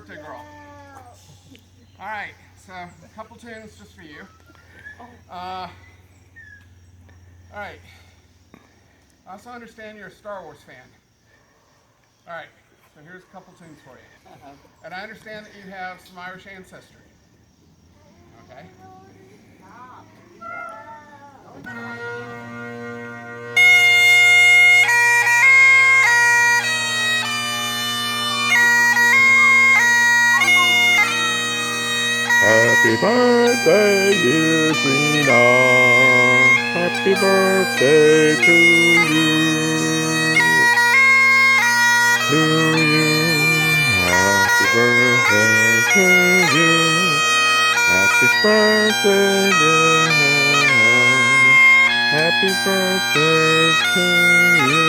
birthday girl. All right, so a couple tunes just for you. All right. I also understand you're a Star Wars fan. All right, so here's a couple tunes for you. And I understand that you have some Irish ancestry. Okay? Happy birthday, dear Trina. Happy birthday to you. To you. Happy birthday to you. Happy birthday, dear. Happy birthday to you.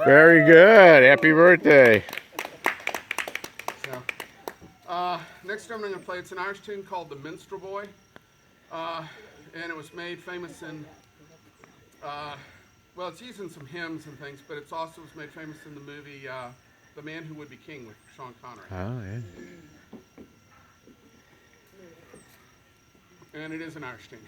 Very good. Happy birthday. So, next I'm going to play, it's an Irish tune called The Minstrel Boy. And it was made famous in, well, it's used in some hymns and things, but it also was made famous in the movie The Man Who Would Be King with Sean Connery. Oh, yeah. And it is an Irish tune.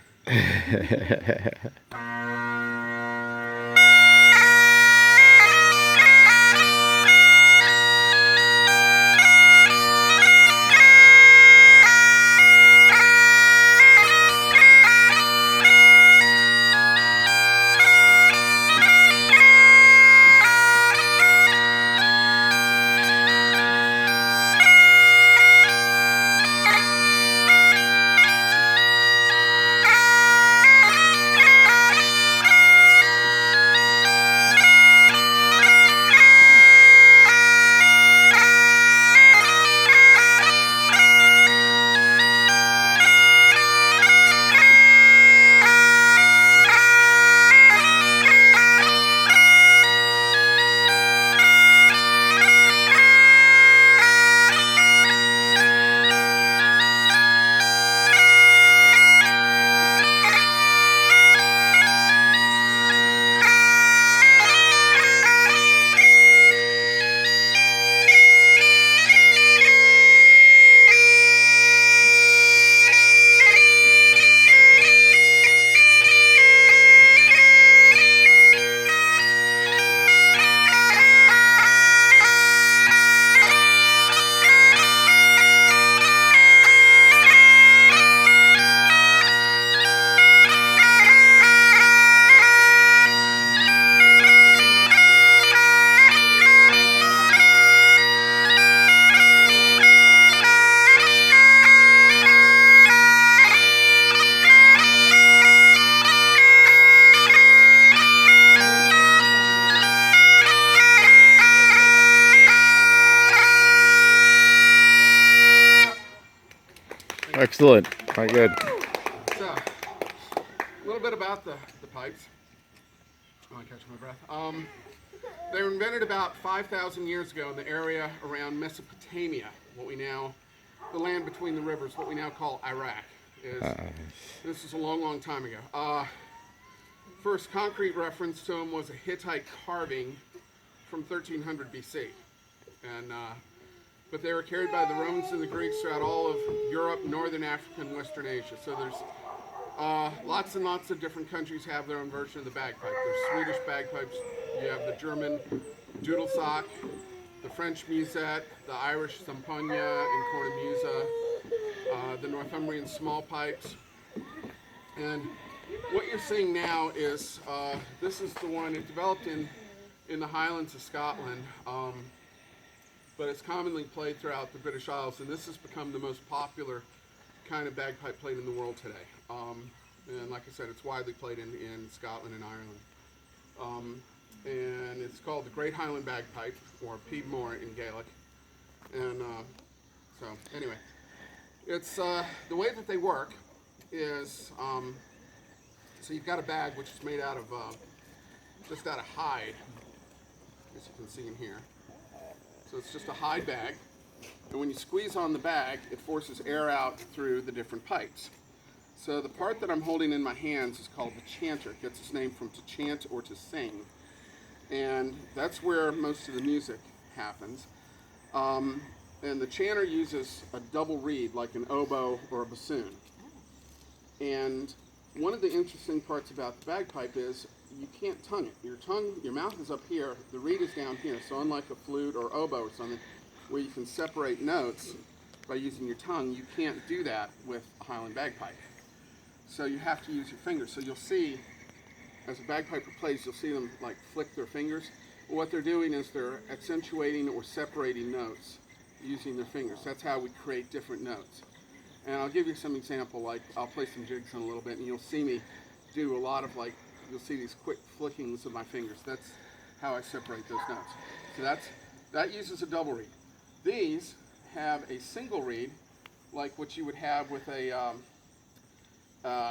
Excellent. Quite good. So, a little bit about the pipes. I want to catch my breath. They were invented about 5,000 years ago in the area around Mesopotamia, what we now, the land between the rivers, what we now call Iraq. This is a long, long time ago. First concrete reference to them was a Hittite carving from 1300 BC. But they were carried by the Romans and the Greeks throughout all of Europe, Northern Africa, and Western Asia. So there's lots and lots of different countries have their own version of the bagpipe. There's Swedish bagpipes, you have the German Dudelsack, the French musette, the Irish zampogna and cornemuse, the Northumbrian small pipes. And what you're seeing now is this is the one it developed in the Highlands of Scotland, but it's commonly played throughout the British Isles, and this has become the most popular kind of bagpipe played in the world today. And like I said, it's widely played in Scotland and Ireland. And it's called the Great Highland Bagpipe, or Piedmore in Gaelic. And so anyway, it's the way that they work is so you've got a bag which is made out of just out of hide, as you can see in here. So it's just a hide bag, and when you squeeze on the bag, it forces air out through the different pipes. So the part that I'm holding in my hands is called the chanter. It gets its name from to chant or to sing, and that's where most of the music happens. And the chanter uses a double reed like an oboe or a bassoon. And one of the interesting parts about the bagpipe is you can't tongue it. Your mouth is up here, the reed is down here. So unlike a flute or oboe or something where you can separate notes by using your tongue, you can't do that with a Highland bagpipe. So you have to use your fingers. So you'll see, as a bagpiper plays, you'll see them like flick their fingers. What they're doing is they're accentuating or separating notes using their fingers. That's how we create different notes. And I'll give you some example, like I'll play some jigs in a little bit, and you'll see me do a lot of you'll see these quick flickings of my fingers. That's how I separate those notes. So that uses a double reed. These have a single reed, like what you would have with a, hang on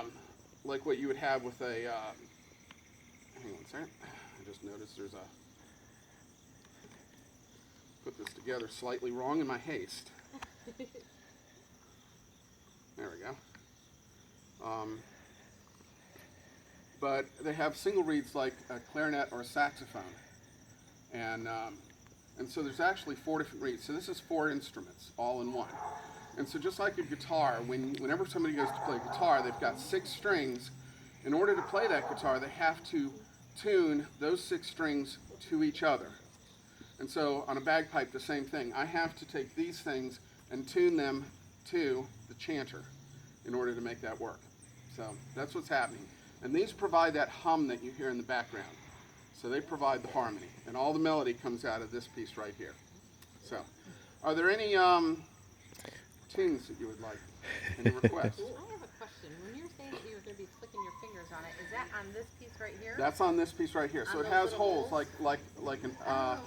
a second, I just noticed put this together slightly wrong in my haste. There we go. But they have single reeds like a clarinet or a saxophone. And so there's actually 4 different reeds. So this is 4 instruments all in one. And so just like a guitar, whenever somebody goes to play guitar, they've got 6 strings. In order to play that guitar, they have to tune those 6 strings to each other. And so on a bagpipe, the same thing. I have to take these things and tune them to the chanter in order to make that work. So that's what's happening. And these provide that hum that you hear in the background. So they provide the harmony. And all the melody comes out of this piece right here. So are there any tunes that you would like? Any requests? I have a question. When you're saying that you're going to be flicking your fingers on it, is that on this piece right here? That's on this piece right here. So On it those has little holes holes? like Okay.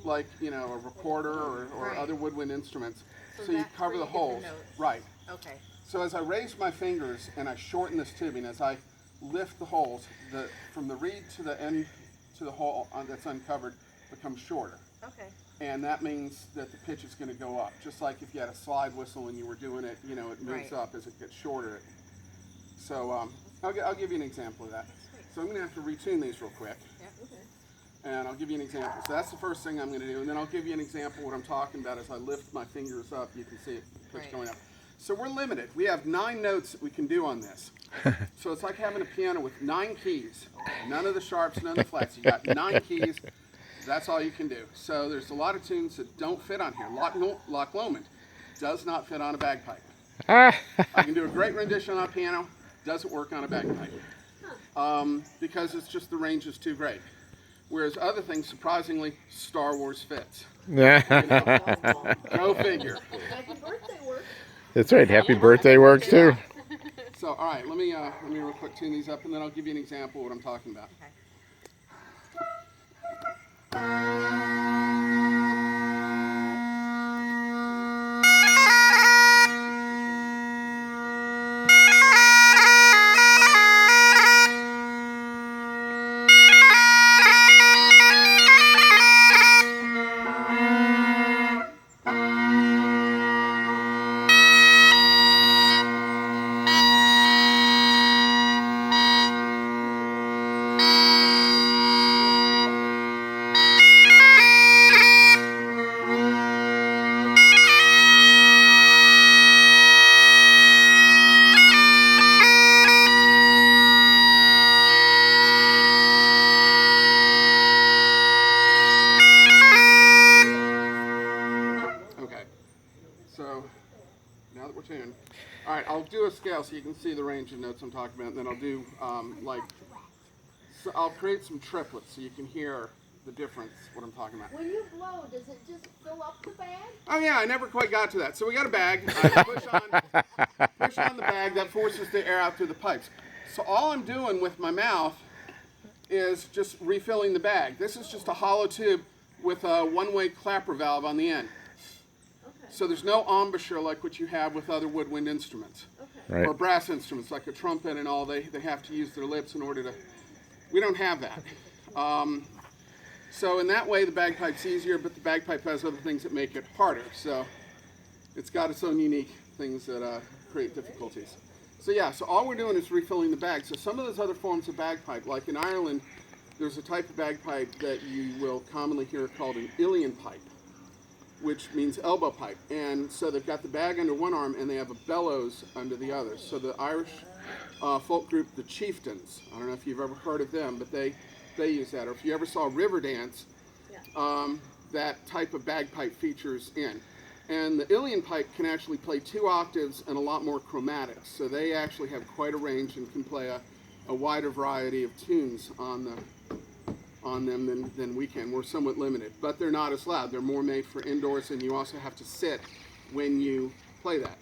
like a recorder or Right. other woodwind instruments. So So you that's cover for the your different holes. notes. Right. Okay. So as I raise my fingers and I shorten this tubing, as I lift the holes, from the reed to the end to the hole that's uncovered becomes shorter. Okay. And that means that the pitch is going to go up. Just like if you had a slide whistle and you were doing it, it moves Right. up as it gets shorter. So I'll give you an example of that. So I'm going to have to retune these real quick. Yeah. Okay. And I'll give you an example. So that's the first thing I'm going to do. And then I'll give you an example of what I'm talking about. As I lift my fingers up, you can see it pitch Right. going up. So we're limited. We have 9 notes that we can do on this. So it's like having a piano with 9 keys. None of the sharps, none of the flats. You got 9 keys. That's all you can do. So there's a lot of tunes that don't fit on here. Loch Lomond does not fit on a bagpipe. I can do a great rendition on a piano. Doesn't work on a bagpipe. Because it's just the range is too great. Whereas other things, surprisingly, Star Wars fits. Go figure. Happy birthday work. That's right. Happy birthday works too. So, all right, let me real quick tune these up, and then I'll give you an example of what I'm talking about. Okay. tune. All right, I'll do a scale so you can see the range of notes I'm talking about, and then I'll do so I'll create some triplets so you can hear the difference, what I'm talking about. When you blow, does it just fill up the bag? Oh yeah, I never quite got to that. So we got a bag. I push on the bag that forces the air out through the pipes. So all I'm doing with my mouth is just refilling the bag. This is just a hollow tube with a one-way clapper valve on the end. Okay. So there's no embouchure like what you have with other woodwind instruments. Okay. Right. Or brass instruments like a trumpet and all. They have to use their lips in order to. We don't have that. So in that way the bagpipe's easier, but the bagpipe has other things that make it harder. So it's got its own unique things that create difficulties. So yeah, so all we're doing is refilling the bag. So some of those other forms of bagpipe, like in Ireland, there's a type of bagpipe that you will commonly hear called an Ilian pipe, which means elbow pipe. And so they've got the bag under one arm and they have a bellows under the other. So the Irish folk group, the Chieftains, I don't know if you've ever heard of them, but they use that. Or if you ever saw Riverdance, that type of bagpipe features in. And the Ilian pipe can actually play 2 octaves and a lot more chromatics. So they actually have quite a range and can play a wider variety of tunes on them than we can. We're somewhat limited, but they're not as loud. They're more made for indoors, and you also have to sit when you play that,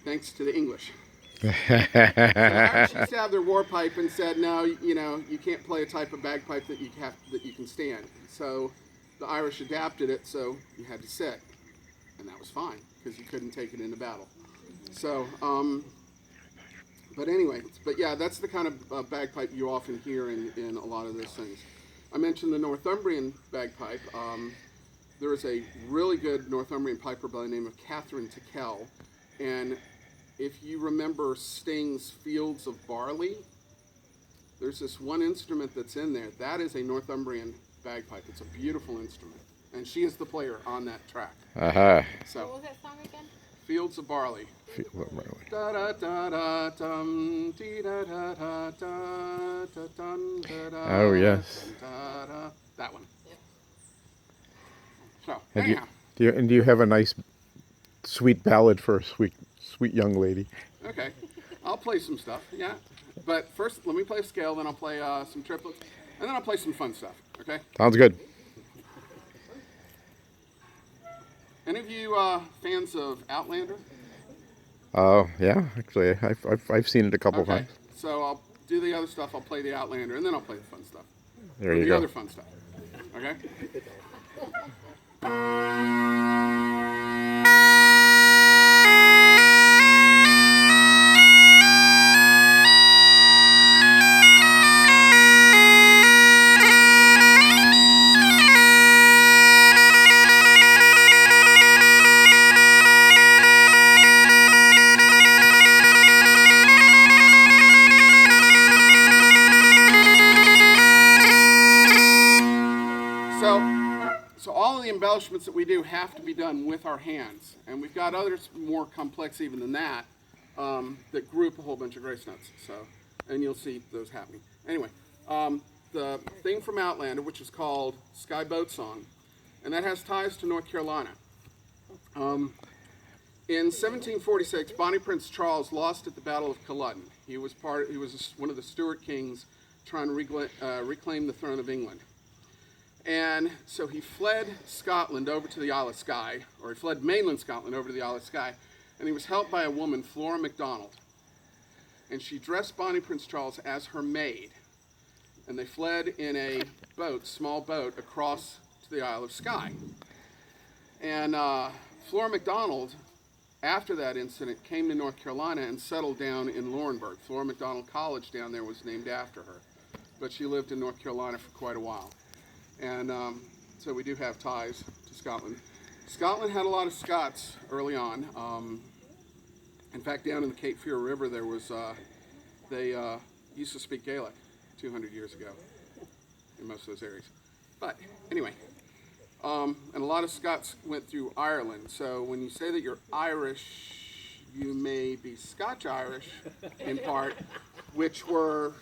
thanks to the English. So Irish used to have their war pipe and said, no, you can't play a type of bagpipe that you can stand. So the Irish adapted it, so you had to sit, and that was fine because you couldn't take it into battle. So, but anyway, yeah, that's the kind of bagpipe you often hear in a lot of those things. I mentioned the Northumbrian bagpipe. There is a really good Northumbrian piper by the name of Catherine Tickell, and if you remember Sting's Fields of Barley, there's this one instrument that's in there. That is a Northumbrian bagpipe. It's a beautiful instrument, and she is the player on that track. Aha. What So, was that song again? Fields of Barley. Da da da da dum dee da da da da da dun da da. Oh, yes. Da, da, that one. Yep. So And anyhow, do you have a nice, sweet ballad for a sweet young lady? okay, I'll play some stuff. Yeah, but first let me play a scale, then I'll play some triplets, and then I'll play some fun stuff. Okay. Sounds good. Any of you fans of Outlander? Oh, yeah. Actually, I've seen it a couple Okay. times. So I'll do the other stuff. I'll play the Outlander, and then I'll play the fun stuff. There Or you the go. other fun stuff. Okay. So all of the embellishments that we do have to be done with our hands, and we've got others more complex even than that that group a whole bunch of grace notes. So, and you'll see those happening. Anyway, the thing from Outlander, which is called Sky Boat Song, and that has ties to North Carolina. In 1746, Bonnie Prince Charles lost at the Battle of Culloden. He was one of the Stuart kings trying to reclaim the throne of England. And so he fled Scotland over to the Isle of Skye, or he fled mainland Scotland over to the Isle of Skye, and he was helped by a woman, Flora MacDonald. And she dressed Bonnie Prince Charles as her maid. And they fled in a boat, small boat, across to the Isle of Skye. And Flora MacDonald, after that incident, came to North Carolina and settled down in Laurinburg. Flora MacDonald College down there was named after her. But she lived in North Carolina for quite a while. And so we do have ties to Scotland. Scotland had a lot of Scots early on. In fact, down in the Cape Fear River, there was they used to speak Gaelic 200 years ago in most of those areas. But anyway, and a lot of Scots went through Ireland. So when you say that you're Irish, you may be Scotch-Irish in part, which were...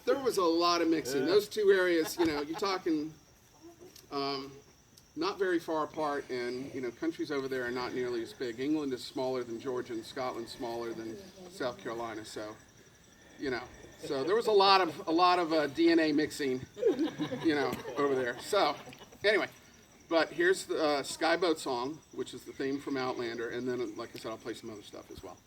There was a lot of mixing. Those two areas, you're talking not very far apart, and countries over there are not nearly as big. England is smaller than Georgia, and Scotland's smaller than South Carolina. So, so there was a lot of DNA mixing, over there. So, anyway, but here's the Skyboat song, which is the theme from Outlander, and then, like I said, I'll play some other stuff as well.